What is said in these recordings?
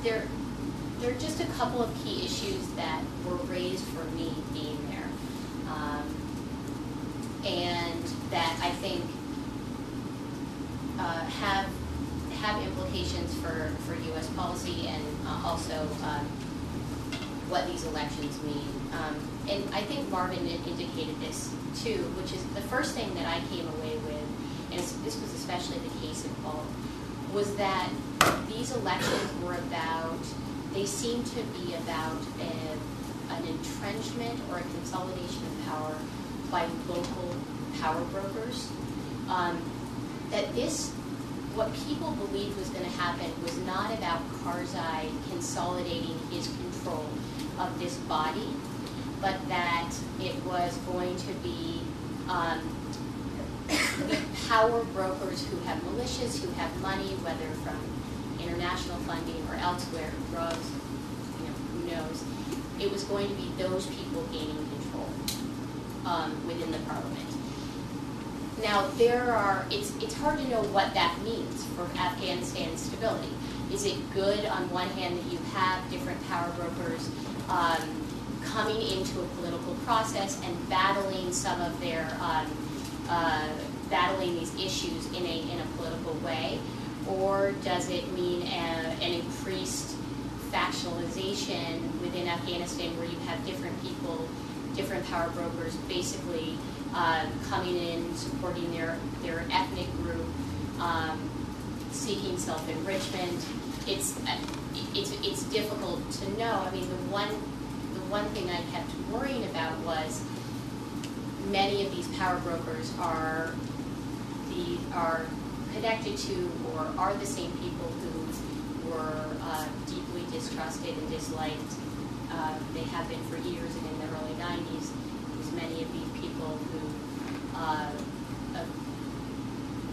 There are just a couple of key issues that were raised for me being there, and that I think have implications for U.S. policy and also what these elections mean. And I think Marvin indicated this too, which is the first thing that I came away with, and this was especially the case in Balkh, was that these elections were about, they seemed to be about an entrenchment or a consolidation of power by local power brokers. That this, what people believed was going to happen was not about Karzai consolidating his control of this body, but that it was going to be power brokers who have militias, who have money, whether from international funding or elsewhere, drugs, who knows. It was going to be those people gaining control within the parliament. Now, it's hard to know what that means for Afghanistan's stability. Is it good on one hand that you have different power brokers coming into a political process and battling some of their, battling these issues in a political way? Or does it mean an increased factionalization within Afghanistan where you have different people, different power brokers basically coming in, supporting their ethnic group, seeking self-enrichment? It's difficult to know. I mean, the one thing I kept worrying about was many of these power brokers are connected to or are the same people who were deeply distrusted and disliked. They have been for years, and in the early 90s, there's many of these people who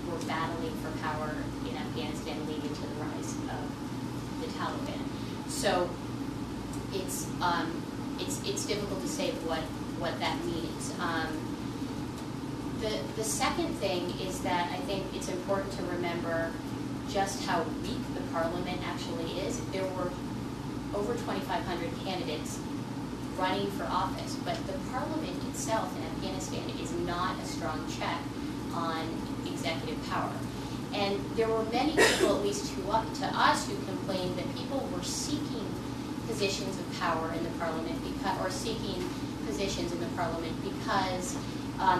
were battling for power in Afghanistan, leading to the rise of the Taliban. So it's difficult to say what that means. The second thing is that I think it's important to remember just how weak the parliament actually is. There were over 2,500 candidates running for office, but the parliament itself in Afghanistan is not a strong check on executive power. And there were many people, at least to us, who complained that people were seeking positions of power in the parliament or seeking positions in the parliament because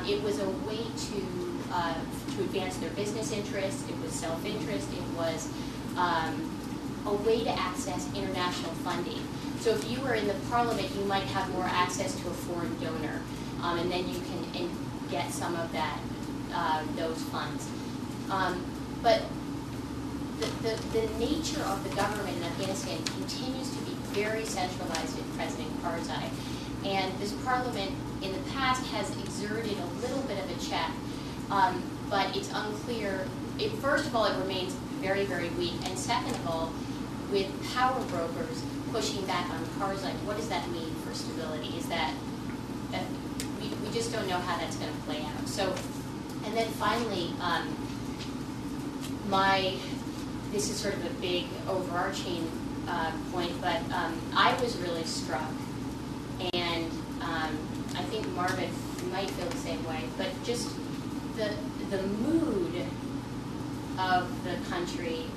it was a way to advance their business interests. It was self-interest. It was a way to access international funding. So if you were in the parliament, you might have more access to a foreign donor, and then you can get some of that those funds. But the nature of the government in Afghanistan continues to be very centralized in President Karzai. And this parliament in the past has exerted a little bit of a check, but it's unclear. First of all, it remains very, very weak. And second of all, with power brokers pushing back on Karzai, what does that mean for stability? Is that we just don't know how that's going to play out. So, and then finally, this is sort of a big overarching point, but I was really struck, and I think Marvin might feel the same way, but just the mood of the country.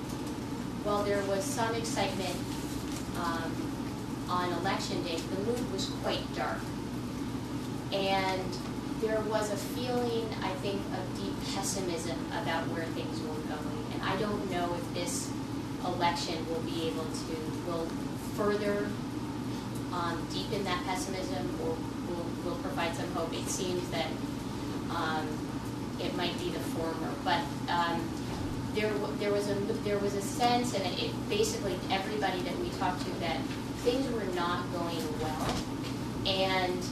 While there was some excitement on election day, the mood was quite dark. And there was a feeling, I think, of deep pessimism about where things were going. And I don't know if this election will further deepen that pessimism or will provide some hope. It seems that it might be the former. But there was a sense, and it basically everybody that we talked to, that things were not going well, and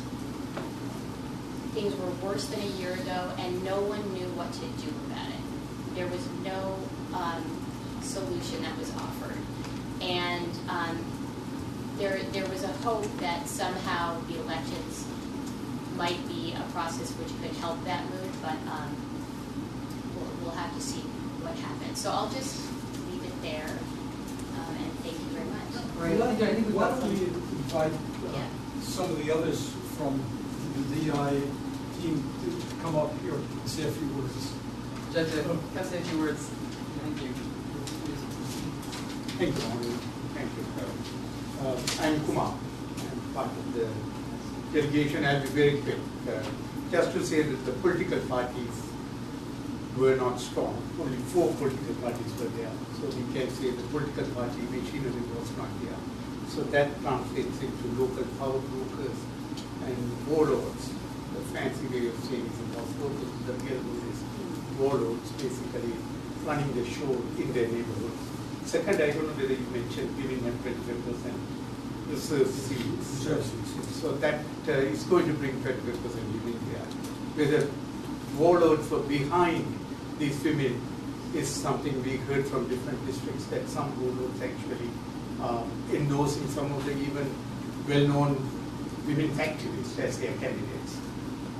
things were worse than a year ago, and no one knew what to do about it. There was no solution that was offered, and there was a hope that somehow the elections might be a process which could help that mood, but we'll have to see what happens. So I'll just leave it there, and thank you very much. don't we invite some of the others from the DI team to come up here and say a few words? Judge, can I say a few words? Thank you. Thank you, Marvin. Thank you. I'm Kumar. I'm part of the delegation. I'll be very quick. Just to say that the political parties were not strong. Only 4 political parties were there. So we can say the political party machinery was not there. So that translates into local power brokers and warlords. The fancy way of saying it was warlords. The real word is warlords, basically running the show in their neighborhoods. Second, I don't know whether you mentioned giving them 25% reserve seats. So that is going to bring 25% in India. Whether warlords were behind these women is something we heard from different districts, that some warlords actually endorsing some of the even well-known women activists as their candidates.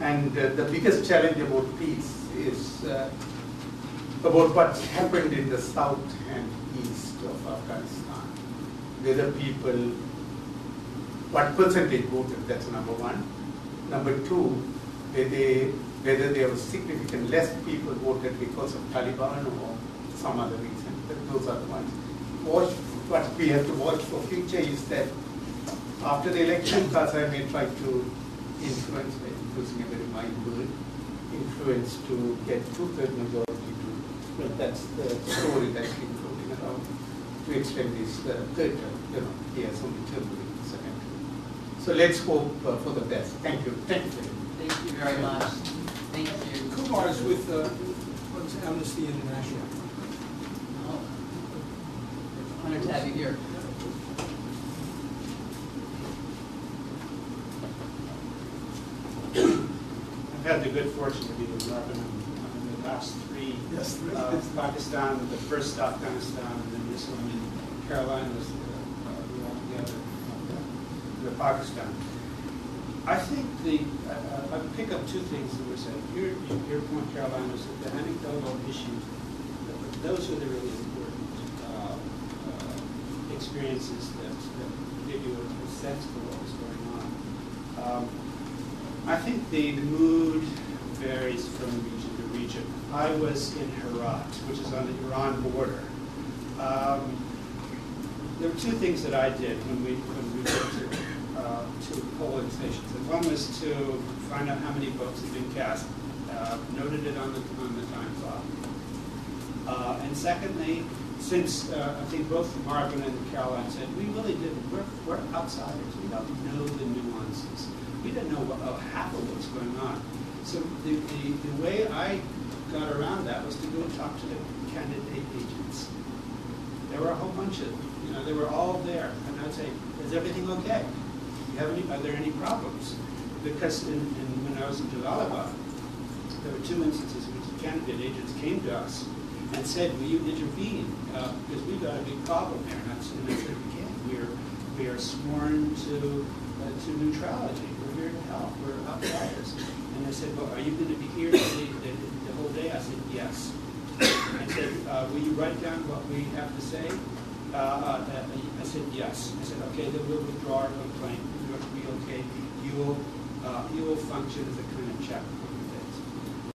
And the biggest challenge about peace is about what happened in the south and east of Afghanistan. Whether people, what percentage voted, that's number one. Number two, whether there was significant less people voted because of Taliban or some other reason. But those are the ones. What we have to watch for future is that after the election, Karzai may try to influence, using a very mild word, influence to get 2/3 majority to, well, that's the story that's been floating around, to extend this third term. He has only term in the second term. So let's hope for the best. Thank you. Thank you. Thank you very much. Thank you. Kumar is with Amnesty International. Oh. Honored to have you here. I've had the good fortune to be with Marvin on the last 3. Yes. Pakistan, the first Afghanistan, and then this one in Carolinas, the Pakistan. I think I would pick up 2 things that were said. Your point, Caroline, was that the anecdotal issues, those are the really important experiences that give you a sense for what was going on. I think the mood varies from region to region. I was in Herat, which is on the Iran border. There were 2 things that I did when we went to polling stations. And one was to find out how many votes had been cast, noted it on the time clock. And secondly, since I think both Marvin and Caroline said, we really didn't, we're outsiders. We don't know the nuances. We didn't know half of what's going on. So the way I got around that was to go and talk to the candidate agents. There were a whole bunch of, they were all there. And I'd say, is everything okay? Are there any problems? Because when I was in Jalalabad, there were 2 instances in which the candidate agents came to us and said, will you intervene? Because we've got a big problem here. And I said, we can't. We are sworn to neutrality. We're here to help. We're outsiders. And I said, well, are you going to be here the whole day? I said, yes. I said, will you write down what we have to say? I said, yes. I said, okay, then we'll withdraw our complaint. It'll be okay. You will function as a kind of check